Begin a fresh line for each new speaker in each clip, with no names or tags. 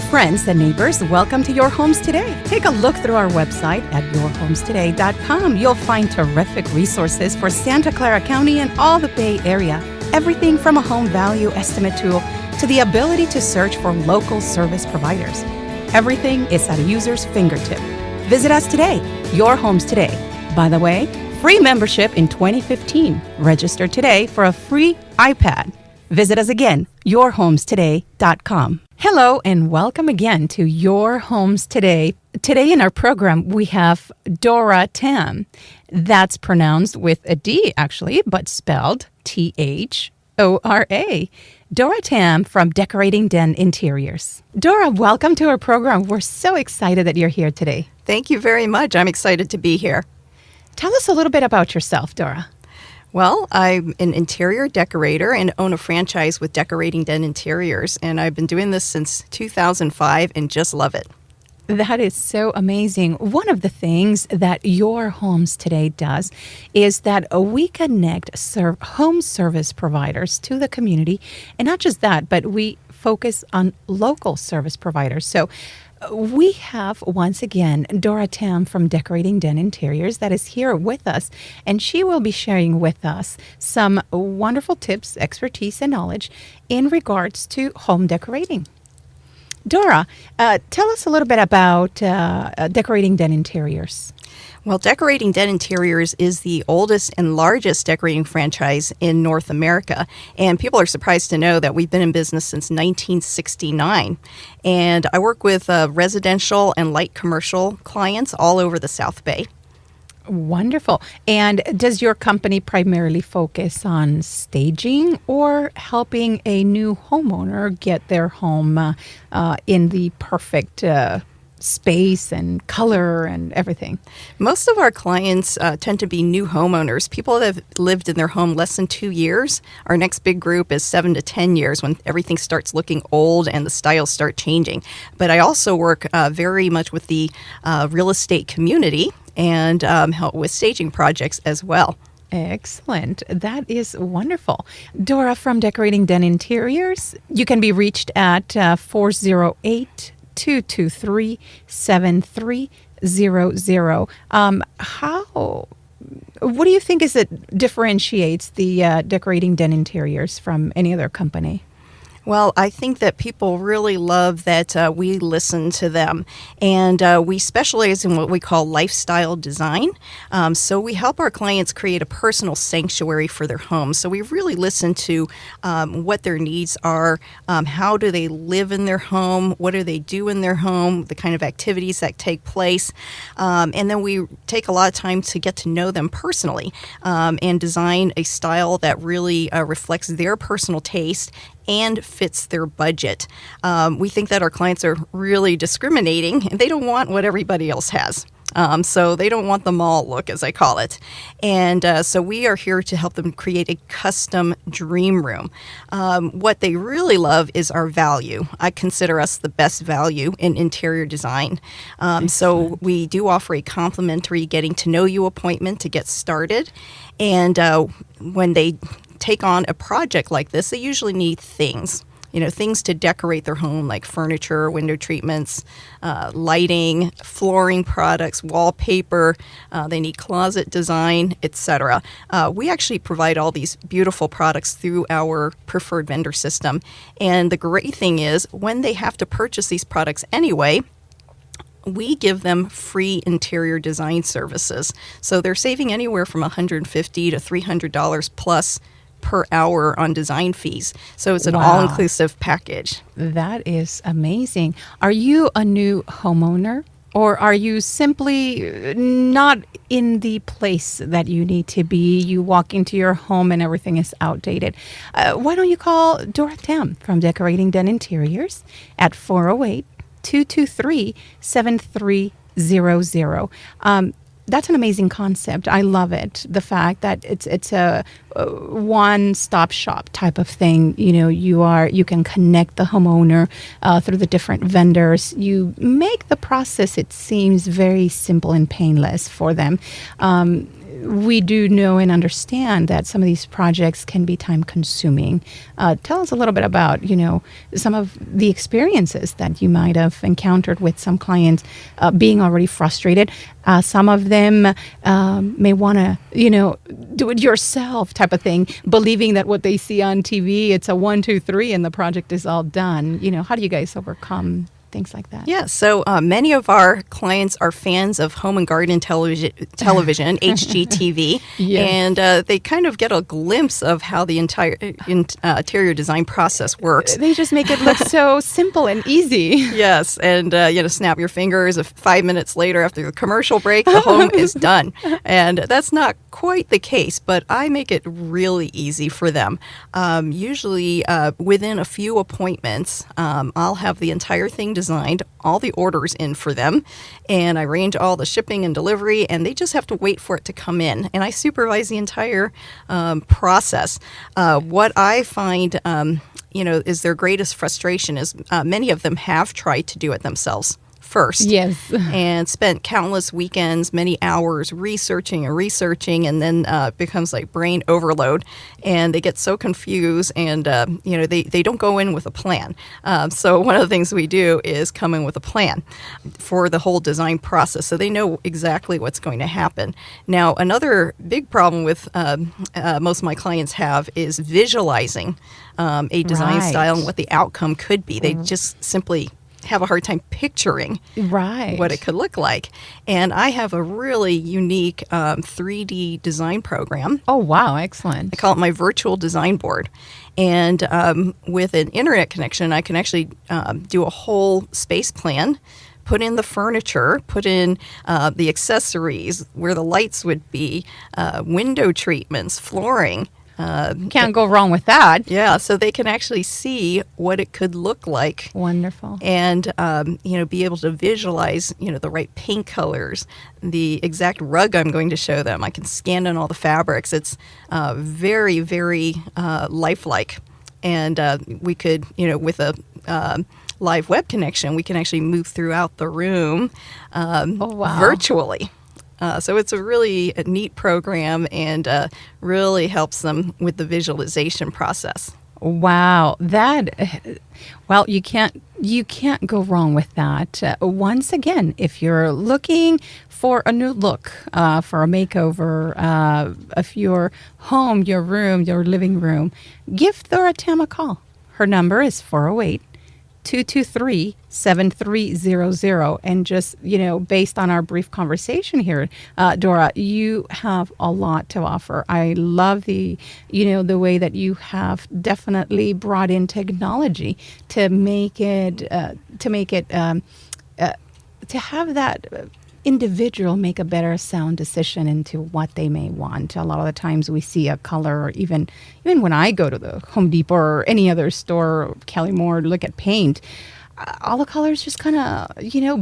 friends and neighbors, welcome to Your Homes Today. Take a look through our website at YourHomesToday.com. You'll find terrific resources for Santa Clara County and all the Bay Area. Everything from a home value estimate tool to the ability to search for local service providers. Everything is at a user's fingertip. Visit us today, Your Homes Today. By the way, free membership in 2015. Register today for a free iPad. Visit us again, YourHomesToday.com. Hello and welcome again to Your Homes Today. Today in our program, we have Thora Tam. That's pronounced with a D, actually, but spelled Thora. Thora Tam from Decorating Den Interiors. Thora, welcome to our program. We're so excited that you're here today.
Thank you very much. I'm excited to be here.
Tell us a little bit about yourself, Thora.
Well, I'm an interior decorator and own a franchise with Decorating Den Interiors, and I've been doing this since 2005 and just love it.
That is so amazing. One of the things that Your Homes Today does is that we connect home service providers to the community. And not just that, but we focus on local service providers. So we have, once again, Thora Tam from Decorating Den Interiors that is here with us, and she will be sharing with us some wonderful tips, expertise, and knowledge in regards to home decorating. Thora, tell us a little bit about Decorating Den Interiors.
Well, Decorating Den Interiors is the oldest and largest decorating franchise in North America, and people are surprised to know that we've been in business since 1969. And I work with residential and light commercial clients all over the South Bay.
Wonderful. And does your company primarily focus on staging or helping a new homeowner get their home in the perfect space and color and everything?
Most of our clients tend to be new homeowners, people that have lived in their home less than 2 years. Our next big group is 7 to 10 years when everything starts looking old and the styles start changing. But I also work very much with the real estate community and help with staging projects as well.
Excellent. That is wonderful. Thora from Decorating Den Interiors, you can be reached at 408-223-7300. What do you think is it differentiates the Decorating Den Interiors from any other company?
Well, I think that people really love that we listen to them, and we specialize in what we call lifestyle design. So we help our clients create a personal sanctuary for their home. So we really listen to what their needs are, how do they live in their home, what do they do in their home, the kind of activities that take place, and then we take a lot of time to get to know them personally and design a style that really reflects their personal taste and fits their budget. We think that our clients are really discriminating, and they don't want what everybody else has. So they don't want the mall look, as I call it. And so we are here to help them create a custom dream room. What they really love is our value. I consider us the best value in interior design. So we do offer a complimentary getting to know you appointment to get started. And when they take on a project like this, they usually need things to decorate their home, like furniture, window treatments, lighting, flooring products, wallpaper. They need closet design, etc. We actually provide all these beautiful products through our preferred vendor system. And the great thing is, when they have to purchase these products anyway, we give them free interior design services. So they're saving anywhere from $150 to $300 plus per hour on design fees. So it's an all-inclusive package.
That is amazing. Are you a new homeowner, or are you simply not in the place that you need to be? You walk into your home and everything is outdated. Why don't you call Thora Tam from Decorating Den Interiors at 408-223-7300. That's an amazing concept. I love it. The fact that it's a one-stop shop type of thing. You can connect the homeowner through the different vendors. You make the process, it seems, very simple and painless for them. we do know and understand that some of these projects can be time consuming. Tell us a little bit about, some of the experiences that you might have encountered with some clients being already frustrated. Some of them may want to, do it yourself type of thing, believing that what they see on TV, it's a 1, 2, 3, and the project is all done. How do you guys overcome things like that?
Yeah, so many of our clients are fans of home and garden television HGTV,
Yes.
and they kind of get a glimpse of how the entire interior design process works.
They just make it look so simple and easy.
Yes, and snap your fingers. 5 minutes later, after the commercial break, the home is done. And that's not quite the case, but I make it really easy for them. Usually, within a few appointments, I'll have the entire thing designed, all the orders in for them, and I arrange all the shipping and delivery, and they just have to wait for it to come in. And I supervise the entire process. What I find is their greatest frustration is many of them have tried to do it themselves first.
Yes.
And spent countless weekends, many hours researching, and then it becomes like brain overload, and they get so confused, and they don't go in with a plan. So one of the things we do is come in with a plan for the whole design process, so they know exactly what's going to happen. Now, another big problem with most of my clients have is visualizing a design style and what the outcome could be. They just simply have a hard time picturing what it could look like. And I have a really unique 3D design program.
Oh, wow. Excellent.
I call it my virtual design board. And with an internet connection, I can actually do a whole space plan, put in the furniture, put in the accessories, where the lights would be, window treatments, flooring.
Can't go wrong with that.
Yeah, so they can actually see what it could look like.
Wonderful.
And, be able to visualize, the right paint colors, the exact rug I'm going to show them. I can scan in all the fabrics. It's very, very lifelike. And we could, with a live web connection, we can actually move throughout the room virtually. So it's a really neat program, and really helps them with the visualization process.
Wow, you can't go wrong with that. Once again, if you're looking for a new look, for a makeover of your home, your room, your living room, give Thora Tam a call. Her number is 408-223-7300. And just, based on our brief conversation here, Dora, you have a lot to offer. I love the way that you have definitely brought in technology to have that individual make a better sound decision into what they may want. A lot of the times we see a color, or even when I go to the Home Depot or any other store, Kelly Moore, to look at paint, all the colors just kind of,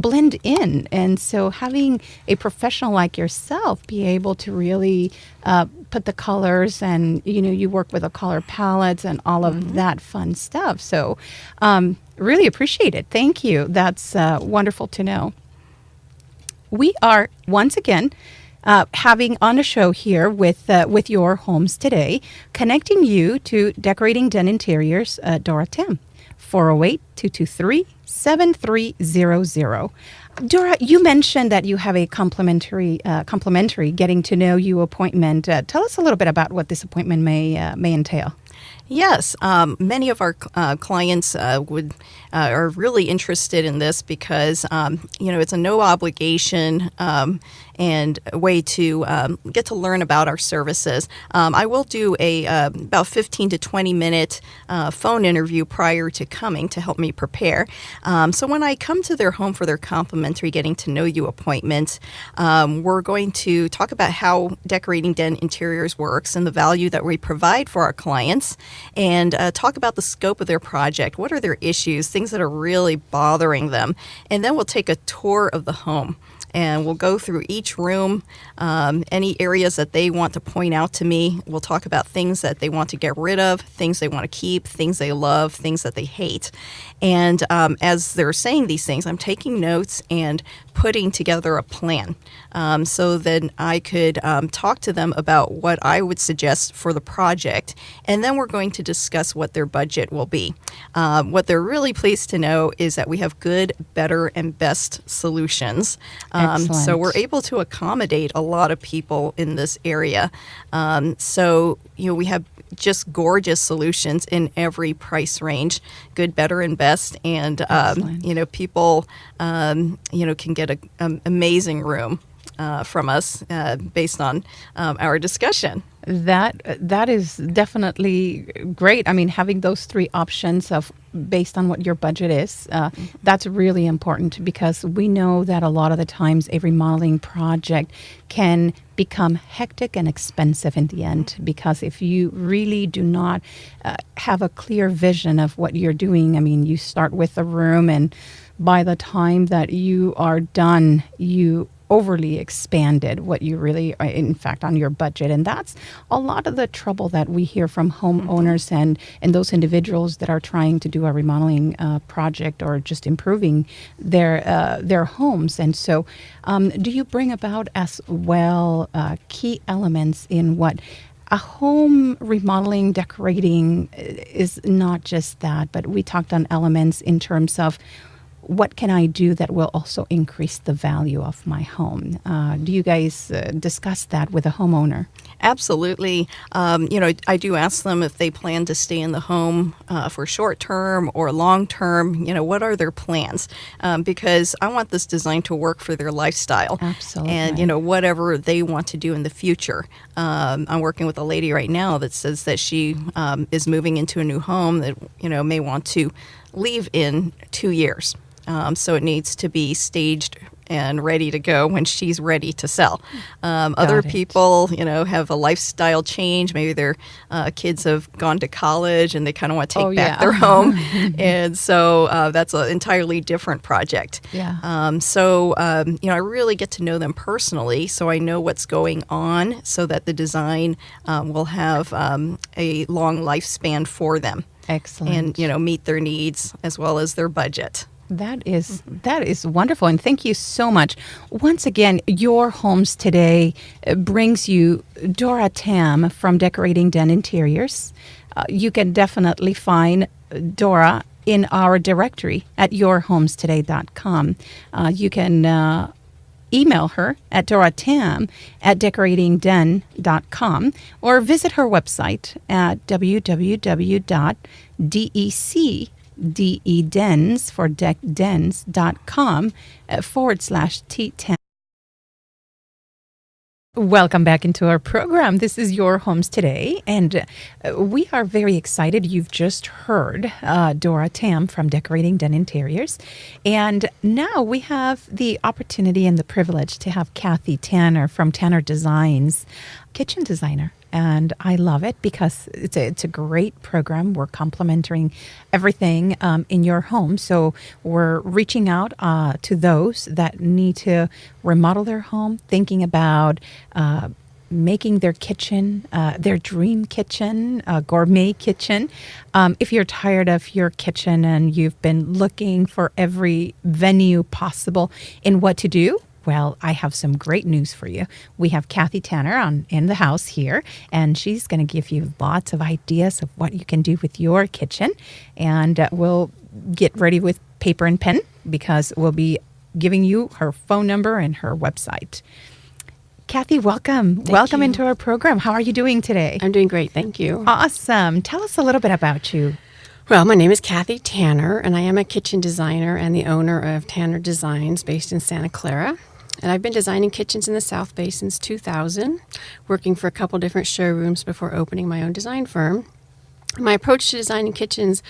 blend in. And so having a professional like yourself be able to really put the colors, and, you work with the color palettes and all of that fun stuff. So really appreciate it. Thank you. That's wonderful to know. We are, once again, having on a show here with Your Homes Today, connecting you to Decorating Den Interiors, Thora Tam, 408-223-7300. Dora, you mentioned that you have a complimentary getting to know you appointment. Tell us a little bit about what this appointment may entail.
Yes, many of our clients are really interested in this because it's a no obligation and a way to get to learn about our services. I will do a about 15 to 20 minute phone interview prior to coming to help me prepare. So when I come to their home for their complimentary getting to know you appointment, we're going to talk about how Decorating Den Interiors works and the value that we provide for our clients, and talk about the scope of their project. What are their issues, things that are really bothering them? And then we'll take a tour of the home. And we'll go through each room, any areas that they want to point out to me. We'll talk about things that they want to get rid of, things they want to keep, things they love, things that they hate. And as they're saying these things, I'm taking notes and putting together a plan so then I could talk to them about what I would suggest for the project. And then we're going to discuss what their budget will be. What they're really pleased to know is that we have good, better, and best solutions. So we're able to accommodate a lot of people in this area. We have just gorgeous solutions in every price range, good, better, and best. And, people, can get an amazing room from us based on our discussion.
That is definitely great. I mean, having those three options of based on what your budget is, that's really important because we know that a lot of the times a remodeling project can become hectic and expensive in the end because if you really do not have a clear vision of what you're doing, I mean, you start with a room and by the time that you are done, you overly expanded what you really, in fact, on your budget. And that's a lot of the trouble that we hear from homeowners and those individuals that are trying to do a remodeling project or just improving their homes. And so do you bring about as well key elements in what a home remodeling, decorating is not just that, but we talked on elements in terms of what can I do that will also increase the value of my home? Do you guys discuss that with a homeowner?
Absolutely. I do ask them if they plan to stay in the home for short term or long term. What are their plans? Because I want this design to work for their lifestyle.
Absolutely.
And, whatever they want to do in the future. I'm working with a lady right now that says that she is moving into a new home that, may want to leave in 2 years. So it needs to be staged and ready to go when she's ready to sell. Other people, have a lifestyle change. Maybe their kids have gone to college and they kind of want to take back their home. And so that's an entirely different project.
Yeah.
I really get to know them personally so I know what's going on so that the design will have a long lifespan for them.
Excellent.
And, meet their needs as well as their budget.
That is wonderful, and thank you so much. Once again, Your Homes Today brings you Thora Tam from Decorating Den Interiors. You can definitely find Thora in our directory at YourHomesToday.com. You can email her at thoratam@decoratingden.com or visit her website at www.decdens for dens.com /T10. Welcome back into our program. This is Your Homes Today, and we are very excited. You've just heard Thora Tam from Decorating Den Interiors, and now we have the opportunity and the privilege to have Cathy Tanner from Tanner Designs, kitchen designer. And I love it because it's a great program. We're complementing everything in your home. So we're reaching out to those that need to remodel their home, thinking about making their kitchen, their dream kitchen, gourmet kitchen. If you're tired of your kitchen and you've been looking for every venue possible in what to do, well, I have some great news for you. We have Cathy Tanner in the house here, and she's going to give you lots of ideas of what you can do with your kitchen. And we'll get ready with paper and pen because we'll be giving you her phone number and her website. Cathy, welcome. Welcome into our program. How are you doing today?
I'm doing great. Thank you.
Awesome. Tell us a little bit about you.
Well, my name is Cathy Tanner, and I am a kitchen designer and the owner of Tanner Designs based in Santa Clara. And I've been designing kitchens in the South Bay since 2000, working for a couple different showrooms before opening my own design firm. My approach to designing kitchens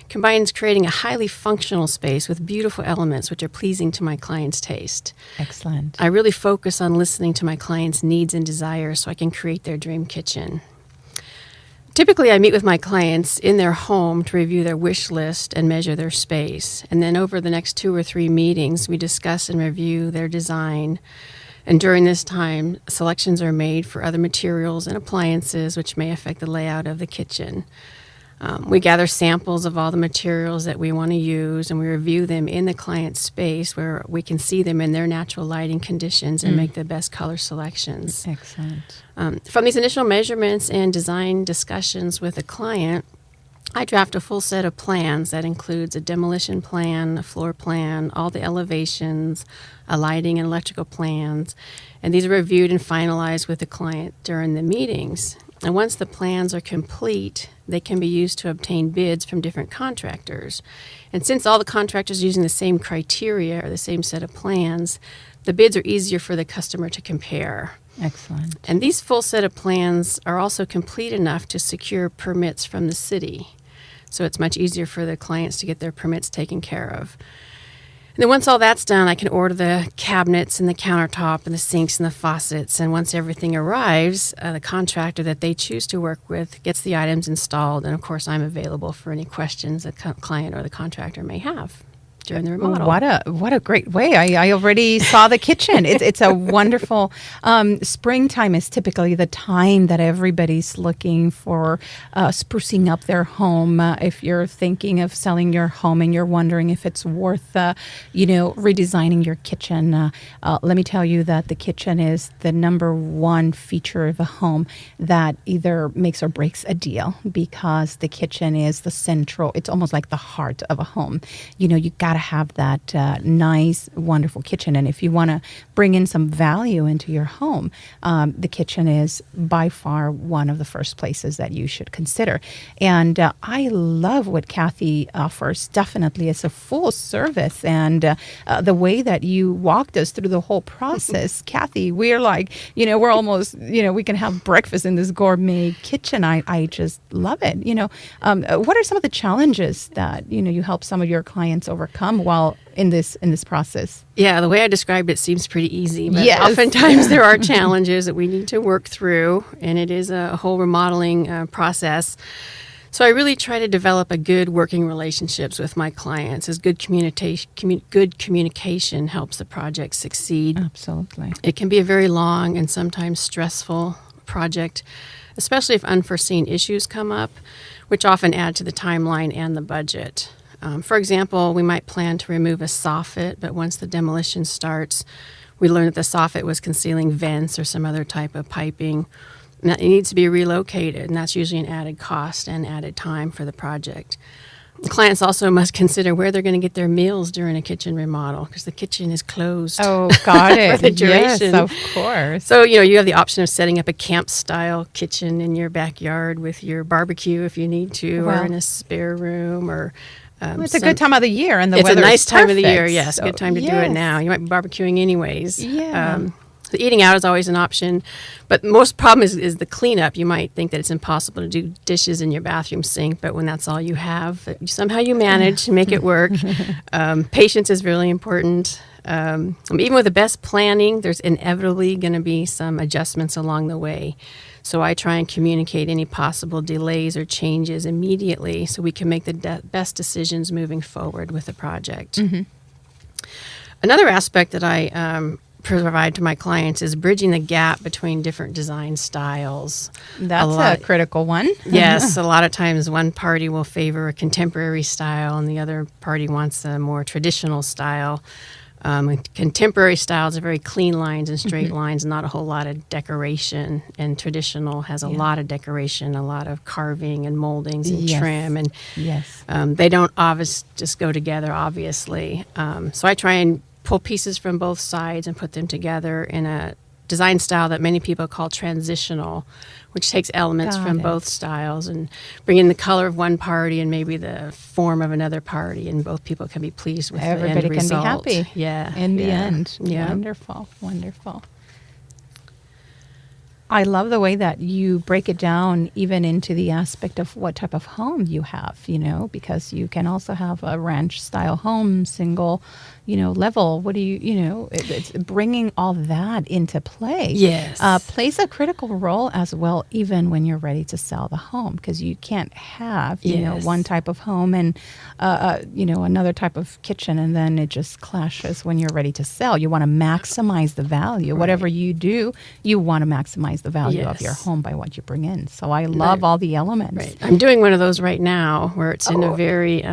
combines creating a highly functional space with beautiful elements which are pleasing to my client's taste.
Excellent.
I really focus on listening to my clients' needs and desires so I can create their dream kitchen. Typically, I meet with my clients in their home to review their wish list and measure their space. And then over the next 2 or 3 meetings, we discuss and review their design. And during this time, selections are made for other materials and appliances which may affect the layout of the kitchen. We gather samples of all the materials that we want to use, and we review them in the client's space where we can see them in their natural lighting conditions and make the best color selections.
Excellent.
From these initial measurements and design discussions with the client, I draft a full set of plans that includes a demolition plan, a floor plan, all the elevations, a lighting and electrical plans, and these are reviewed and finalized with the client during the meetings. And once the plans are complete, they can be used to obtain bids from different contractors. And since all the contractors are using the same criteria or the same set of plans, the bids are easier for the customer to compare.
Excellent.
And these full set of plans are also complete enough to secure permits from the city. So it's much easier for the clients to get their permits taken care of. And then once all that's done, I can order the cabinets and the countertop and the sinks and the faucets. And once everything arrives, the contractor that they choose to work with gets the items installed. And of course, I'm available for any questions the client or the contractor may have during the remodel.
What a great way. I already saw the kitchen. It's a wonderful, springtime is typically the time that everybody's looking for sprucing up their home. If you're thinking of selling your home and you're wondering if it's worth, redesigning your kitchen, let me tell you that the kitchen is the number one feature of a home that either makes or breaks a deal, because the kitchen is the central, it's almost like the heart of a home. You got to have that nice, wonderful kitchen. And if you want to bring in some value into your home, the kitchen is by far one of the first places that you should consider. And I love what Cathy offers. Definitely, it's a full service. And the way that you walked us through the whole process, Cathy, we're like, we're almost, we can have breakfast in this gourmet kitchen. I just love it. What are some of the challenges that, you help some of your clients overcome while in this process?
Yeah, the way I described it seems pretty easy, but
yes.
Oftentimes there are challenges that we need to work through, and it is a whole remodeling process. So I really try to develop a good working relationships with my clients, as good communication helps the project succeed.
Absolutely.
It can be a very long and sometimes stressful project, especially if unforeseen issues come up, which often add to the timeline and the budget. For example, we might plan to remove a soffit, but once the demolition starts, we learn that the soffit was concealing vents or some other type of piping. And it needs to be relocated, and that's usually an added cost and added time for the project. The clients also must consider where they're going to get their meals during a kitchen remodel, because the kitchen is closed.
Oh, got it.
For the duration.
Yes, of course.
So, you have the option of setting up a camp-style kitchen in your backyard with your barbecue if you need to, or in a spare room, or
it's a good time of the year, and the
weather. It's a nice time of the year.
Perfect.
Yes, good time to do it now. You might be barbecuing anyways.
Yeah.
The eating out is always an option, but most problem is the cleanup. You might think that it's impossible to do dishes in your bathroom sink, but when that's all you have, somehow you manage to make it work. Patience is really important. Even with the best planning, there's inevitably going to be some adjustments along the way. So I try and communicate any possible delays or changes immediately so we can make the best decisions moving forward with the project. Mm-hmm. Another aspect that I provide to my clients is bridging the gap between different design styles.
That's a critical one.
Yes, a lot of times one party will favor a contemporary style and the other party wants a more traditional style. Contemporary styles are very clean lines and straight lines, not a whole lot of decoration. And traditional has a lot of decoration, a lot of carving and moldings and trim. And they don't always just go together, obviously. So I try and pull pieces from both sides and put them together in a design style that many people call transitional, which takes elements from both styles and bring in the color of one party and maybe the form of another party, and both people can be pleased with the end result.
Everybody can be happy.
Yeah.
In the end.
Yeah.
Wonderful. Wonderful. I love the way that you break it down even into the aspect of what type of home you have, because you can also have a ranch style home, single, level. What do it's bringing all that into play.
Yes.
Plays a critical role as well, even when you're ready to sell the home, because you can't have, one type of home and, another type of kitchen, and then it just clashes when you're ready to sell. You want to maximize the value. Right. Whatever you do, you want to maximize maximize the value of your
Yes.
home by what you bring in. So I love all the elements.
Right. I'm doing one of those right now where it's in a very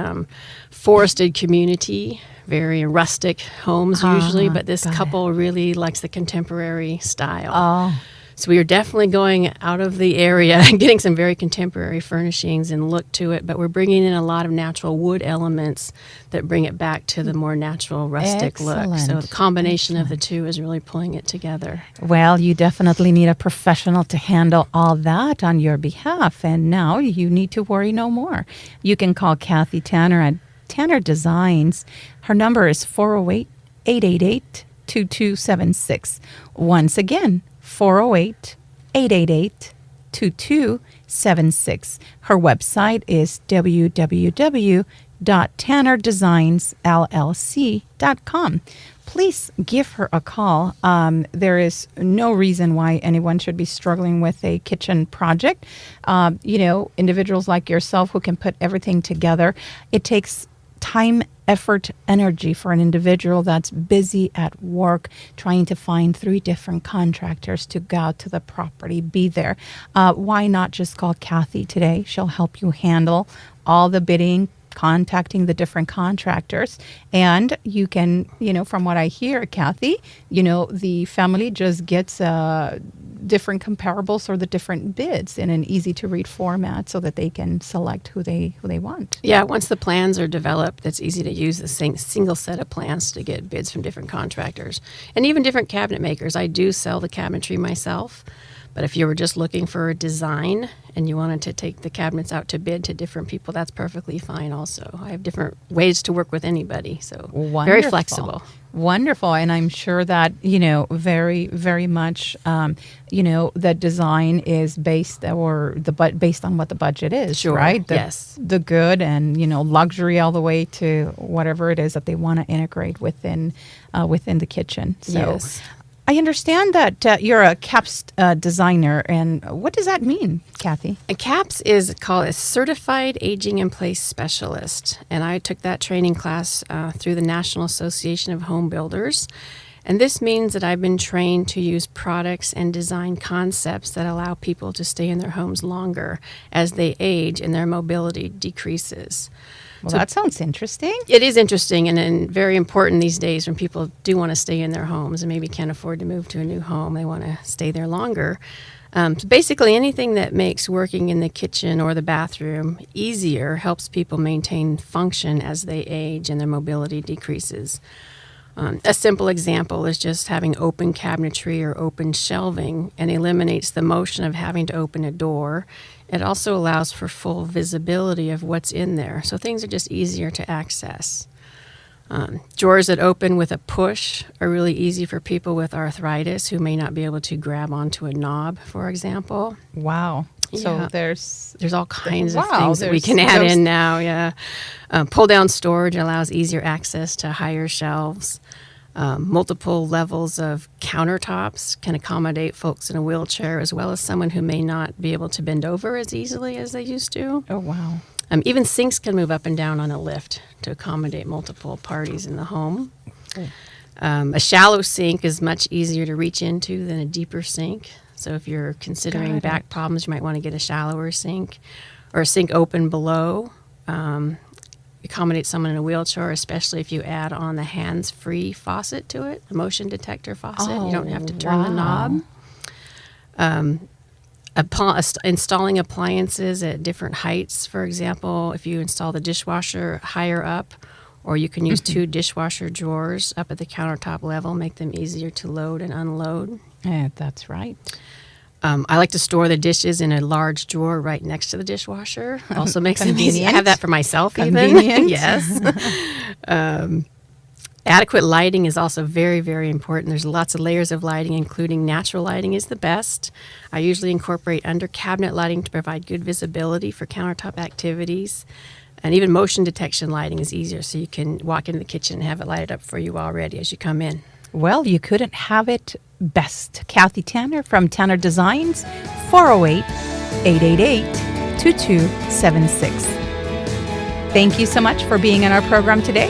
forested community, very rustic homes usually, but this
got it.
couple really likes the contemporary style.
Oh,
So we are definitely going out of the area and getting some very contemporary furnishings and look to it, but we're bringing in a lot of natural wood elements that bring it back to the more natural rustic look. So
Excellent.
the combination of the two is really pulling it together.
well, you definitely need a professional to handle all that on your behalf. And now you need to worry no more. You can call Cathy Tanner at Tanner Designs. Her number is 408-888-2276. Once again, 408-888-2276. Her website is www.tannerdesignsllc.com. Please give her a call. There is no reason why anyone should be struggling with a kitchen project. Individuals like yourself who can put everything together. It takes time, effort, energy for an individual that's busy at work trying to find 3 different contractors to go out to the property, be there. Why not just call Cathy today? She'll help you handle all the bidding, contacting the different contractors. And you can, from what I hear, Cathy, the family just gets different comparables or the different bids in an easy to read format so that they can select who they want.
Yeah, once the plans are developed, it's easy to use the single set of plans to get bids from different contractors and even different cabinet makers. I do sell the cabinetry myself, but if you were just looking for a design and you wanted to take the cabinets out to bid to different people, that's perfectly fine also. I have different ways to work with anybody, so very flexible.
Wonderful. And I'm sure that, very, very much, that design is based based on what the budget is,
Sure,
right?
yes.
The good and, luxury all the way to whatever it is that they want to integrate within the kitchen. So
Yes.
I understand that you're a CAPS designer. And what does that mean, Cathy?
A CAPS is called a Certified Aging in Place Specialist, and I took that training class through the National Association of Home Builders. And this means that I've been trained to use products and design concepts that allow people to stay in their homes longer as they age and their mobility decreases.
Well, that sounds interesting.
It is interesting and very important these days when people do want to stay in their homes and maybe can't afford to move to a new home. They want to stay there longer. So basically, anything that makes working in the kitchen or the bathroom easier helps people maintain function as they age and their mobility decreases. A simple example is just having open cabinetry or open shelving and eliminates the motion of having to open a door. It also allows for full visibility of what's in there, so things are just easier to access. Drawers that open with a push are really easy for people with arthritis who may not be able to grab onto a knob, for example.
Wow. So
Yeah.
there's
There's all kinds of
Wow,
things that we
there's
can add
those-
in now, yeah. Pull-down storage allows easier access to higher shelves. Multiple levels of countertops can accommodate folks in a wheelchair as well as someone who may not be able to bend over as easily as they used to.
Oh, wow.
Even sinks can move up and down on a lift to accommodate multiple parties in the home. A shallow sink is much easier to reach into than a deeper sink. So if you're considering
Got
back
it.
problems, you might want to get a shallower sink or a sink open below. Accommodate someone in a wheelchair, especially if you add on the hands-free faucet to it, the motion detector faucet. You don't have to turn the knob. Installing appliances at different heights, for example, if you install the dishwasher higher up, or you can use 2 dishwasher drawers up at the countertop level, make them easier to load and unload.
Yeah, that's right.
I like to store the dishes in a large drawer right next to the dishwasher. Also makes it easy. I have that for myself
Convenient.
even. Yes. Adequate lighting is also very, very important. There's lots of layers of lighting, including natural lighting is the best. I usually incorporate under cabinet lighting to provide good visibility for countertop activities. And even motion detection lighting is easier, so you can walk into the kitchen and have it lighted up for you already as you come in.
Well, you couldn't have it best. Cathy Tanner from Tanner Designs, 408-888-2276. Thank you so much for being on our program today.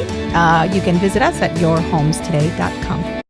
You can visit us at YourHomesToday.com.